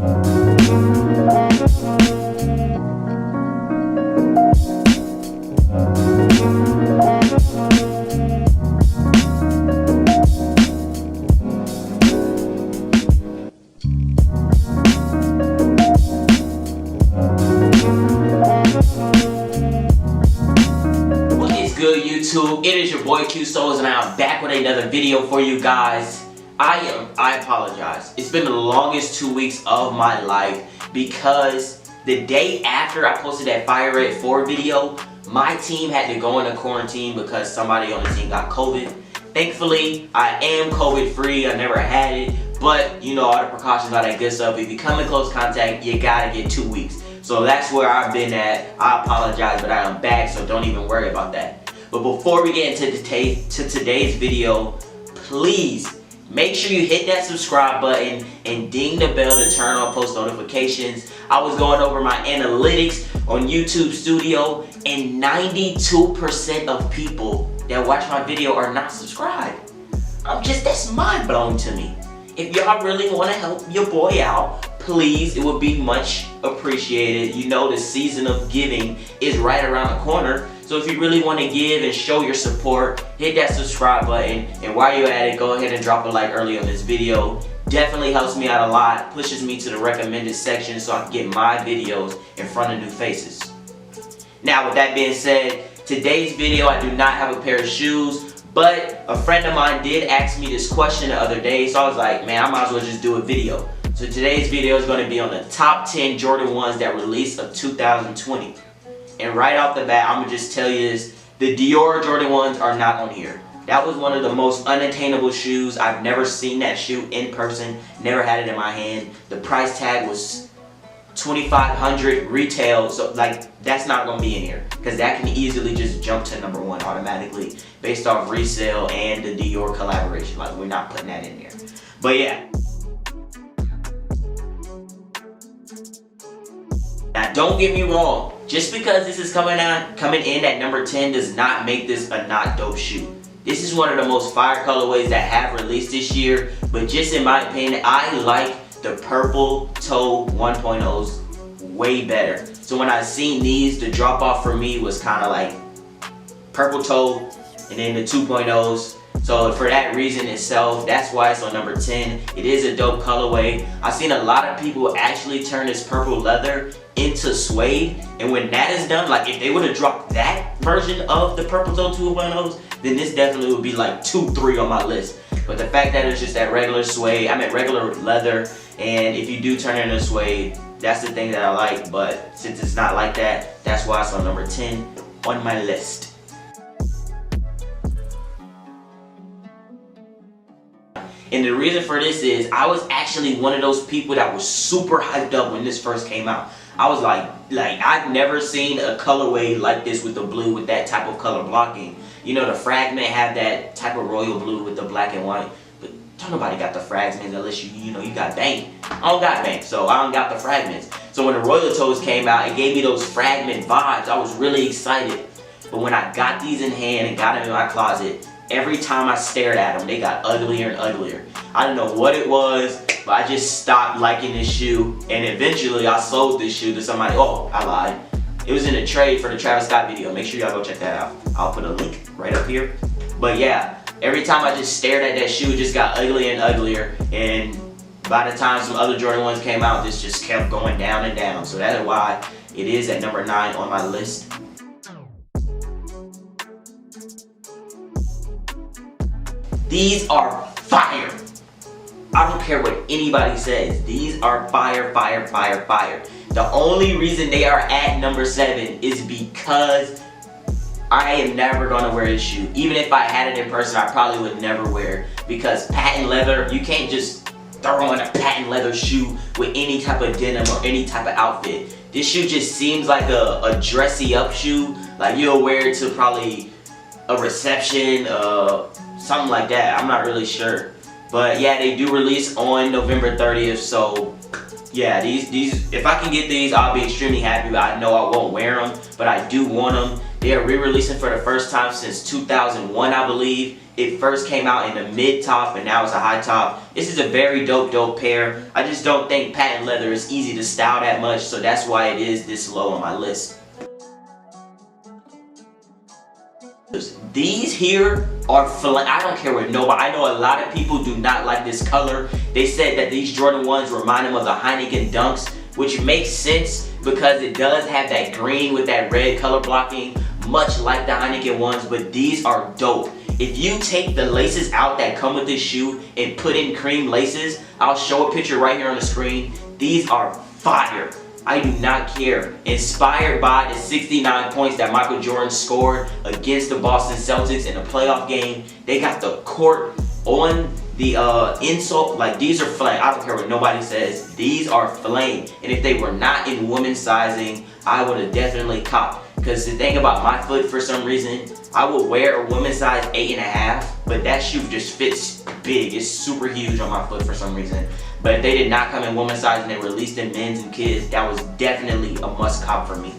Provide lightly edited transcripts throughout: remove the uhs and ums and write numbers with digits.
Good YouTube, it is your boy Q Souls and I'm back with another video for you guys. I apologize. It's been the longest 2 weeks of my life because the day after I posted that Fire Red 4 video, my team had to go into quarantine because somebody on the team got COVID. Thankfully, I am COVID free. I never had it, but you know all the precautions, all that good stuff. If you come in close contact, you gotta get 2 weeks. So that's where I've been at. I apologize, but I am back, so don't even worry about that. But before we get into today's video, please make sure you hit that subscribe button and ding the bell to turn on post notifications. I was going over my analytics on YouTube Studio and 92% of people that watch my video are not subscribed. That's mind blowing to me. If y'all really want to help your boy out, please, it would be much appreciated. You know the season of giving is right around the corner. So if you really want to give and show your support, hit that subscribe button. And while you're at it, go ahead and drop a like early on this video. Definitely helps me out a lot, pushes me to the recommended section so I can get my videos in front of new faces. Now with that being said, today's video I do not have a pair of shoes, but a friend of mine did ask me this question the other day, so I was like, man, I might as well just do a video. So today's video is going to be on the top 10 Jordan 1s that released of 2020. And right off the bat, I'm going to just tell you this, the Dior Jordan 1s are not on here. That was one of the most unattainable shoes. I've never seen that shoe in person, never had it in my hand. The price tag was $2,500 retail, so like that's not going to be in here. Because that can easily just jump to number 1 automatically based off resale and the Dior collaboration. Like we're not putting that in there. But yeah. Now don't get me wrong, just because this is coming in at number 10 does not make this a not dope shoe. This is one of the most fire colorways that have released this year, but just in my opinion, I like the purple toe 1.0s way better. So when I seen these, the drop off for me was kind of like purple toe and then the 2.0s. So for that reason itself, that's why it's on number 10. It is a dope colorway. I've seen a lot of people actually turn this purple leather into suede, and when that is done, like if they would have dropped that version of the purple toe 2.0s, then this definitely would be like 2-3 on my list. But the fact that it's just that regular suede, regular leather, and if you do turn it into suede, that's the thing that I like. But since it's not like that, that's why it's on number 10 on my list. And the reason for this is I was actually one of those people that was super hyped up when this first came out. I was like I've never seen a colorway like this with the blue with that type of color blocking. You know, the Fragment have that type of royal blue with the black and white, but don't nobody got the Fragments unless you got Bank. I don't got Bank, so I don't got the Fragments. So when the Royal Toes came out, it gave me those Fragment vibes. I was really excited. But when I got these in hand and got them in my closet, every time I stared at them, they got uglier and uglier. I don't know what it was, but I just stopped liking this shoe, and eventually I sold this shoe to somebody. Oh, I lied. It was in a trade for the Travis Scott video. Make sure y'all go check that out. I'll put a link right up here. But yeah, every time I just stared at that shoe, it just got uglier and uglier, and by the time some other Jordan 1s came out, this just kept going down and down. So that is why it is at number 9 on my list. These are fire. I don't care what anybody says. These are fire, fire, fire, fire. The only reason they are at number 7 is because I am never gonna wear this shoe. Even if I had it in person, I probably would never wear it, because patent leather, you can't just throw on a patent leather shoe with any type of denim or any type of outfit. This shoe just seems like a dressy up shoe. Like you'll wear it to probably a reception, something like that. I'm not really sure. But yeah, they do release on November 30th, so yeah, these if I can get these, I'll be extremely happy. I know I won't wear them, but I do want them. They are re-releasing for the first time since 2001, I believe. it first came out in the mid top and now it's a high top. This is a very dope pair. I just don't think patent leather is easy to style that much, so that's why it is this low on my list. These here are I don't care what nobody. I know a lot of people do not like this color. They said that these Jordan 1s remind them of the Heineken Dunks, which makes sense because it does have that green with that red color blocking, much like the Heineken ones, but these are dope. If you take the laces out that come with this shoe and put in cream laces, I'll show a picture right here on the screen. These are fire. I do not care. Inspired by the 69 points that Michael Jordan scored against the Boston Celtics in a playoff game. They got the court on the insole. Like, these are flame. I don't care what nobody says. These are flame. And if they were not in women's sizing, I would have definitely copped. Because the thing about my foot, for some reason, I would wear a women's size 8.5, but that shoe just fits big. It's super huge on my foot for some reason. But if they did not come in women's size and they released in men's and kids, that was definitely a must cop for me.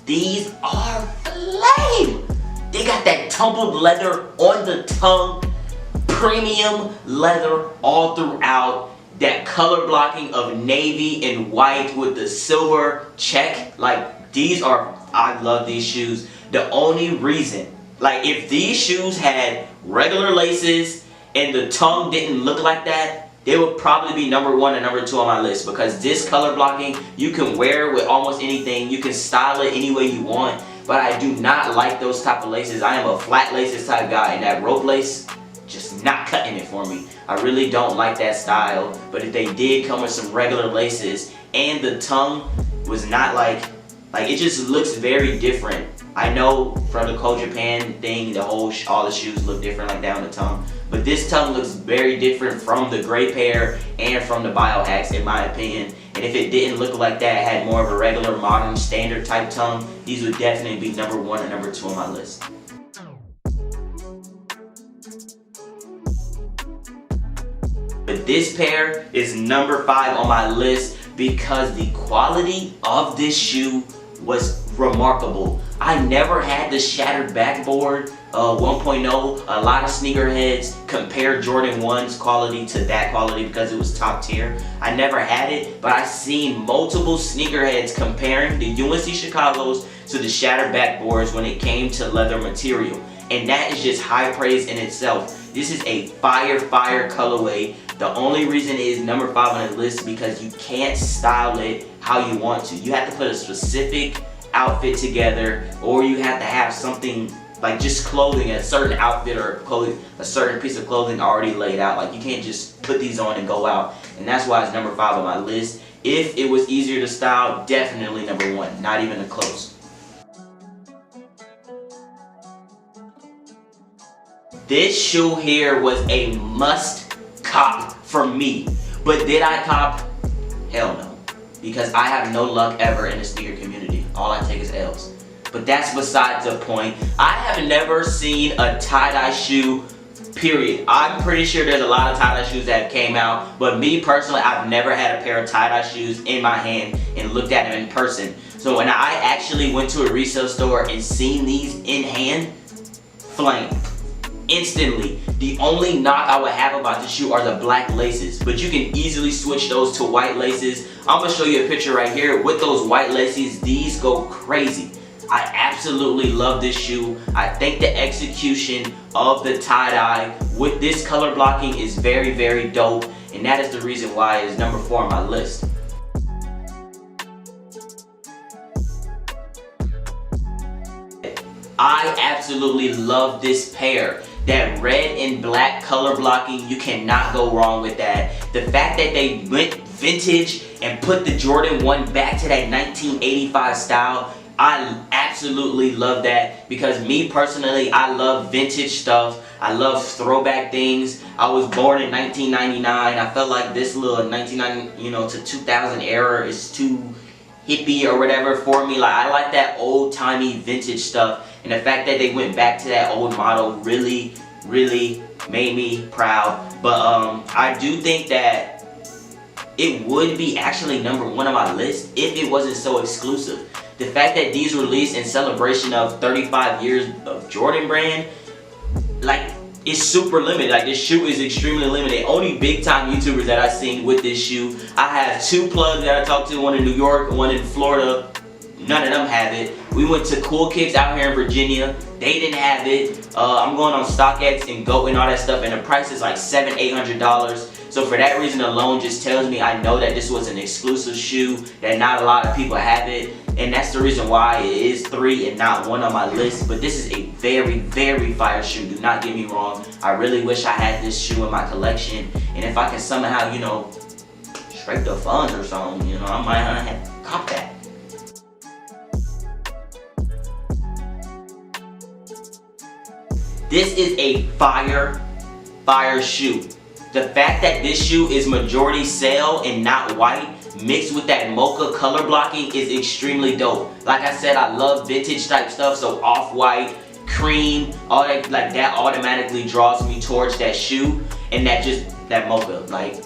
These are flame. They got that tumbled leather on the tongue, premium leather all throughout. That color blocking of navy and white with the silver check. Like, these are, I love these shoes. The only reason, like, if these shoes had regular laces and the tongue didn't look like that, they would probably be number 1 and number 2 on my list, because this color blocking you can wear with almost anything. You can style it any way you want, but I do not like those type of laces. I am a flat laces type guy, and that rope lace, just not cutting it for me. I really don't like that style, but if they did come with some regular laces and the tongue was not like it just looks very different. I know from the CO.JP thing, all the shoes look different like that on the tongue, but this tongue looks very different from the gray pair and from the biohacks, in my opinion. And if it didn't look like that, it had more of a regular modern standard type tongue, these would definitely be number 1 and number 2 on my list. But this pair is number 5 on my list because the quality of this shoe was remarkable. I never had the shattered backboard 1.0. A lot of sneakerheads compare Jordan 1's quality to that quality because it was top tier. I never had it, but I've seen multiple sneakerheads comparing the UNC Chicago's to the shattered backboards when it came to leather material. And that is just high praise in itself. This is a fire colorway. The only reason it is number 5 on the list because you can't style it how you want to. You have to put a specific outfit together, or you have to have something like just clothing, a certain outfit or clothing, a certain piece of clothing already laid out. Like, you can't just put these on and go out. And that's why it's number 5 on my list. If it was easier to style, definitely number 1, not even a close. This shoe here was a must cop for me. But did I cop? Hell no. Because I have no luck ever in the sneaker community. All I take is L's. But that's besides the point. I have never seen a tie-dye shoe, period. I'm pretty sure there's a lot of tie-dye shoes that came out, but me personally, I've never had a pair of tie-dye shoes in my hand and looked at them in person. So when I actually went to a resale store and seen these in hand, flame. Instantly. The only knock I would have about this shoe are the black laces, but you can easily switch those to white laces. I'm going to show you a picture right here with those white laces. These go crazy. I absolutely love this shoe. I think the execution of the tie-dye with this color blocking is very dope, and that is the reason why it's number 4 on my list. I absolutely love this pair. That red and black color blocking, you cannot go wrong with that. The fact that they went vintage and put the Jordan 1 back to that 1985 style, I absolutely love that, because me personally, I love vintage stuff. I love throwback things. I was born in 1999. I felt like this little 1990, to 2000 era is too hippie or whatever for me. Like, I like that old-timey vintage stuff. And the fact that they went back to that old model really made me proud. But I do think that it would be actually number 1 on my list if it wasn't so exclusive. the fact that these released in celebration of 35 years of Jordan brand, like, it's super limited. Like, this shoe is extremely limited. Only big time YouTubers that I've seen with this shoe. I have 2 plugs that I talked to, one in New York, one in Florida. None of them have it. We went to Cool Kicks out here in Virginia. They didn't have it. I'm going on StockX and Go and all that stuff, and the price is like $700-800. So for that reason alone, just tells me I know that this was an exclusive shoe, that not a lot of people have it, and that's the reason why it is 3 and not 1 on my list. But this is a very, very fire shoe. Do not get me wrong. I really wish I had this shoe in my collection, and if I can somehow, you know, scrape the funds or something, you know, I might have to cop that. This is a fire shoe. The fact that this shoe is majority sail and not white, mixed with that mocha color blocking, is extremely dope. Like I said, I love vintage type stuff, so off-white, cream, all that, like, that automatically draws me towards that shoe, and that mocha. Like,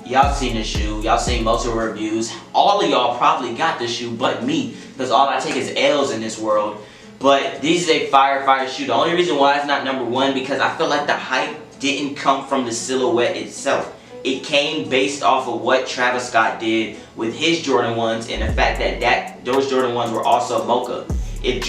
y'all seen the shoe, y'all seen most of the reviews. All of y'all probably got the shoe but me, because all I take is L's in this world. But this is a fire shoe. The only reason why it's not number 1, because I feel like the hype didn't come from the silhouette itself. It came based off of what Travis Scott did with his Jordan 1s, and the fact that those Jordan 1s were also mocha. If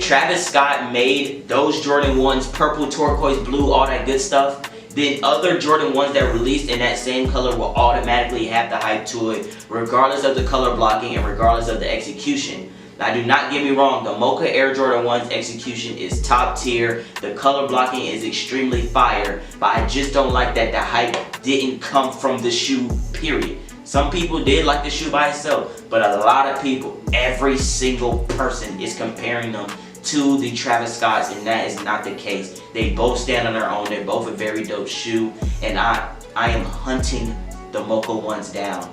Travis Scott made those Jordan 1s purple, turquoise, blue, all that good stuff, then other Jordan 1s that released in that same color will automatically have the hype to it, regardless of the color blocking and regardless of the execution. Now, do not get me wrong, the Mocha Air Jordan 1's execution is top tier, the color blocking is extremely fire, but I just don't like that the hype didn't come from the shoe, period. Some people did like the shoe by itself, but a lot of people, every single person, is comparing them to the Travis Scotts, and that is not the case. They both stand on their own, they're both a very dope shoe, and I am hunting the Mocha 1s down.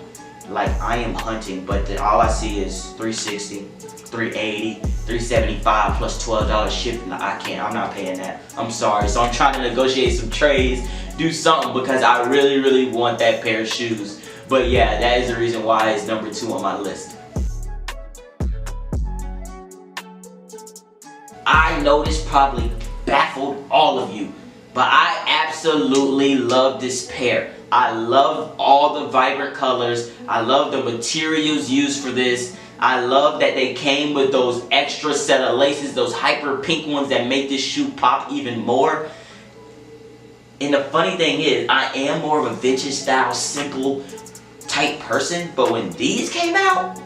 Like, I am hunting, but all I see is $360, $380, $375 plus $12 shipping. I'm not paying that. I'm sorry. So I'm trying to negotiate some trades, do something, because I really want that pair of shoes. But yeah, that is the reason why it's number 2 on my list. I know this probably baffled all of you, but I absolutely love this pair. I love all the vibrant colors. I love the materials used for this. I love that they came with those extra set of laces, those hyper pink ones that make this shoe pop even more. And the funny thing is, I am more of a vintage style, simple type person, but when these came out,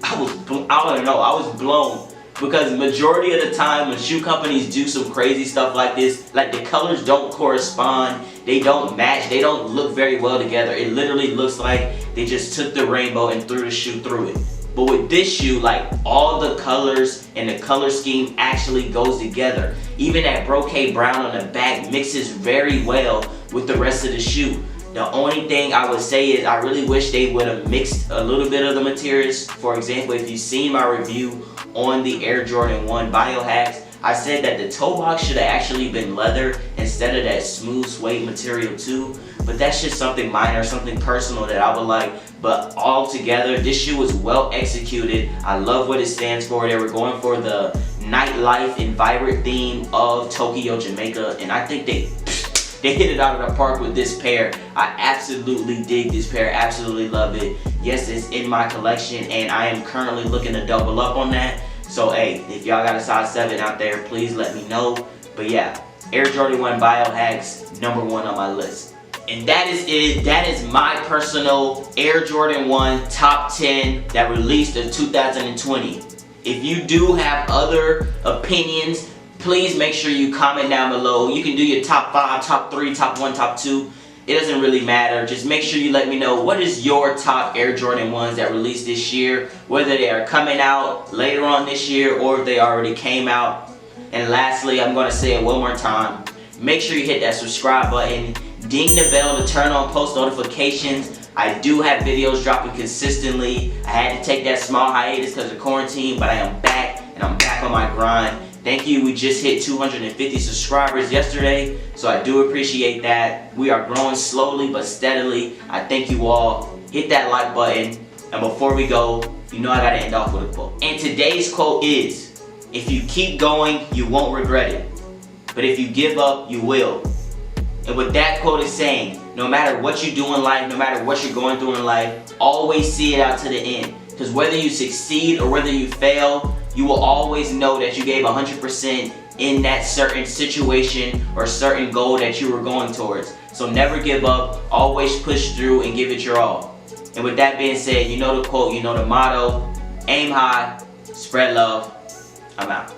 I was blown. Because the majority of the time when shoe companies do some crazy stuff like this, like, the colors don't correspond, they don't match, they don't look very well together. It literally looks like they just took the rainbow and threw the shoe through it. But with this shoe, like, all the colors and the color scheme actually goes together. Even that brocade brown on the back mixes very well with the rest of the shoe. The only thing I would say is I really wish they would have mixed a little bit of the materials. For example, if you've seen my review on the Air Jordan 1 biohacks, I said that the toe box should have actually been leather instead of that smooth suede material too. But that's just something minor, something personal that I would like. But altogether, this shoe was well executed. I love what it stands for. They were going for the nightlife and vibrant theme of Tokyo, Jamaica, and I think they hit it out of the park with this pair. I absolutely dig this pair, absolutely love it. Yes, it's in my collection, and I am currently looking to double up on that. So hey, if y'all got a size 7 out there, please let me know. But yeah, Air Jordan 1 biohacks, number 1 on my list. And that is it. That is my personal Air Jordan 1 top 10 that released in 2020. If you do have other opinions, please make sure you comment down below. You can do your top 5, top 3, top 1, top 2. It doesn't really matter. Just make sure you let me know what is your top Air Jordan 1s that released this year, whether they are coming out later on this year or if they already came out. And lastly, I'm going to say it one more time. Make sure you hit that subscribe button, ding the bell to turn on post notifications. I do have videos dropping consistently. I had to take that small hiatus because of quarantine, but I am back, and I'm back on my grind. Thank you. We just hit 250 subscribers yesterday, so I do appreciate that. We are growing slowly but steadily. I thank you all. Hit that like button. And before we go, you know I gotta end off with a quote. And today's quote is, if you keep going, you won't regret it. But if you give up, you will. And what that quote is saying, no matter what you do in life, no matter what you're going through in life, always see it out to the end. Because whether you succeed or whether you fail, you will always know that you gave 100% in that certain situation or certain goal that you were going towards. So never give up, always push through and give it your all. And with that being said, you know the quote, you know the motto, aim high, spread love. I'm out.